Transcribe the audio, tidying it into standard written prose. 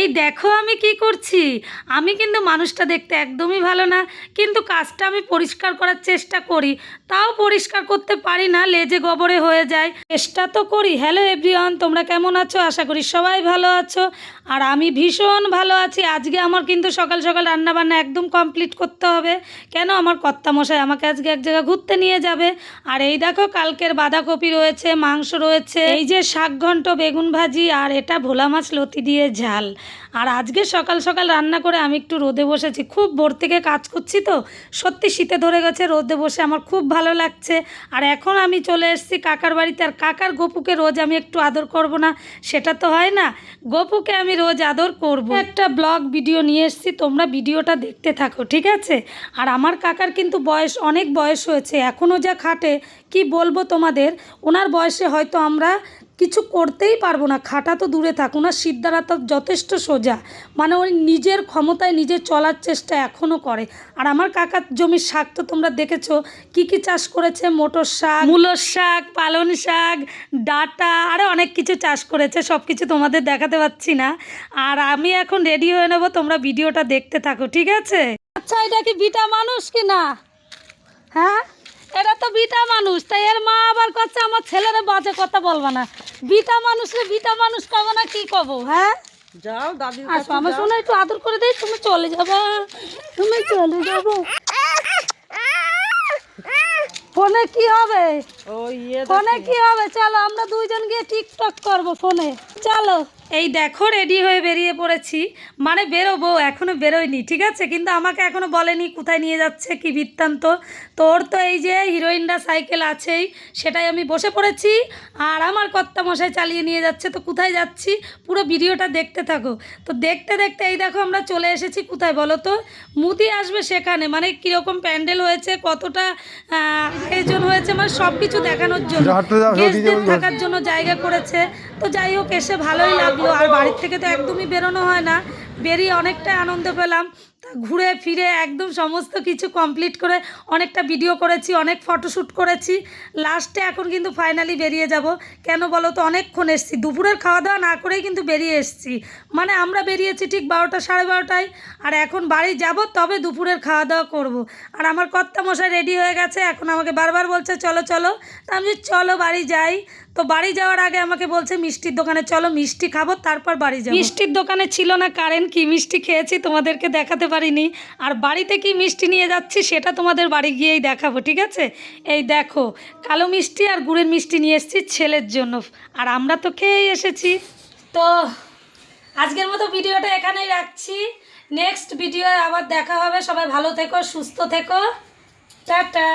এই দেখো আমি কি করছি। আমি কিন্তু মানুষটা দেখতে একদমই ভালো না, কিন্তু কাজটা আমি পরিষ্কার করার চেষ্টা করি, তাও পরিষ্কার করতে পারি না, লেজে গোবরে হয়ে যায়। চেষ্টা তো করি। হ্যালো এভরিওয়ান, তোমরা কেমন আছো? আশা করি সবাই ভালো আছো, আর আমি ভীষণ ভালো আছি। আজকে আমার কিন্তু সকাল সকাল রান্নাবান্না একদম কমপ্লিট করতে হবে। কেন? আমার কর্তামশাই আমাকে আজকে এক জায়গায় ঘুরতে নিয়ে যাবে। আর এই দেখো, কালকের বাঁধাকপি রয়েছে, মাংস রয়েছে, এই যে শাক ঘন্ট, বেগুন ভাজি, আর এটা ভোলা মাছ লতি দিয়ে ঝাল। আর আজকে সকাল সকাল রান্না করে আমি একটু রোদে বসেছি। খুব ভোর থেকে কাজ করছি তো, সত্যি শীতে ধরে গেছে। রোদে বসে আমার খুব ভালো লাগছে। আর এখন আমি চলে এসেছি কাকার বাড়িতে। আর কাকার গপুকে রোজ আমি একটু আদর করব না, সেটা তো হয় না। গপুকে আমি রোজ আদর করব। একটা ব্লগ ভিডিও নিয়ে এসেছি, তোমরা ভিডিওটা দেখতে থাকো, ঠিক আছে? আর আমার কাকার কিন্তু বয়স, অনেক বয়স হয়েছে, এখনও যা খাটে কি বলবো তোমাদের। ওনার বয়সে হয়তো আমরা কিছু করতেই পারবো না, খাটা তো দূরে থাক। ওনার সিদ্ধারা তো যথেষ্ট সোজা, মানে ওই নিজের ক্ষমতায় নিজে চলার চেষ্টা এখনও করে। আর আমার কাকার জমির শাক তো তোমরা দেখেছো, কি কি চাষ করেছে। মটর শাক, মূলোর শাক, পালং শাক, ডাঁটা, আরও অনেক কিছু চাষ করেছে। সব কিছু তোমাদের দেখাতে পাচ্ছি না। আর আমি এখন রেডি হয়ে নেবো, তোমরা ভিডিওটা দেখতে থাকো, ঠিক আছে? আচ্ছা, এটা কি বিটা মানুষ কি না? হ্যাঁ, এটা তো বিটা মানুষ। তাই এর মা আবার করছে আমার ছেলেরা বাজে কথা বলবা না। বিটা মানুষরে বিটা মানুষ কব না, কি কব? হ্যাঁ, যাও দাদির আসো আমার শোনো, একটু আদর করে দেই। তুমি চলে যাবা, তুমি চলে যাবো। ফোনে কি হবে? ফোনে কি হবে? চলো আমরা দুইজন গিয়ে টিকটক করবো ফোনে, চলো। এই দেখো, রেডি হয়ে বেরিয়ে পড়েছি, মানে বেরোবো, এখনও বেরোয়নি, ঠিক আছে? কিন্তু আমাকে এখনও বলেনি কোথায় নিয়ে যাচ্ছে, কি বৃত্তান্ত। তোর তো এই যে হিরোইনরা সাইকেল আছেই, সেটাই আমি বসে পড়েছি। আর আমার কর্তামশাই চালিয়ে নিয়ে যাচ্ছে। তো কোথায় যাচ্ছি পুরো ভিডিওটা দেখতে থাকো। তো দেখতে দেখতে এই দেখো আমরা চলে এসেছি কোথায় বলো তো? মুদি আসবে সেখানে, মানে কীরকম প্যান্ডেল হয়েছে, কতটা আয়োজন হয়েছে, মানে সব কিছু দেখানোর জন্য, গেস্টদের থাকার জন্য জায়গা করেছে। তো যাই হোক, এসে ভালোই লাগলো। আর বাড়ির থেকে তো একদমই বেরোনো হয় না, বেরিয়ে অনেকটাই আনন্দ পেলাম। ঘুরে ফিরে একদম সমস্ত কিছু কমপ্লিট করে অনেকটা ভিডিও করেছি, অনেক ফটোশ্যুট করেছি। লাস্টে এখন কিন্তু ফাইনালি বেরিয়ে যাব। কেন বলো তো? অনেকক্ষণ এসেছি, দুপুরের খাওয়া দাওয়া না করেই কিন্তু বেরিয়ে এসেছি। মানে আমরা বেরিয়েছি ঠিক 12টা সাড়ে 12টায়, আর এখন বাড়ি যাব, তবে দুপুরের খাওয়া দাওয়া করব। আর আমার কর্তামশাই রেডি হয়ে গেছে, এখন আমাকে বারবার বলছে চলো চলো। তা আমি চলো বাড়ি যাই। তো বাড়ি যাওয়ার আগে আমাকে বলছে মিষ্টির দোকানে চলো, মিষ্টি খাবো, তারপর বাড়ি যাবো। মিষ্টির দোকানে ছিল না কারেন্ট, কি মিষ্টি খেয়েছি তোমাদেরকে দেখাতে পারিনি। আর বাড়িতে কি মিষ্টি নিয়ে যাচ্ছি সেটা তোমাদের বাড়ি গিয়েই দেখাবো, ঠিক আছে? এই দেখো, কালো মিষ্টি আর গুড়ের মিষ্টি নিয়ে এসেছি ছেলের জন্য, আর আমরা তো খেয়েই এসেছি। তো আজকের মতো ভিডিওটা এখানেই রাখছি। নেক্সট ভিডিও আবার দেখা হবে। সবাই ভালো থেকো, সুস্থ থেকো, টাটা।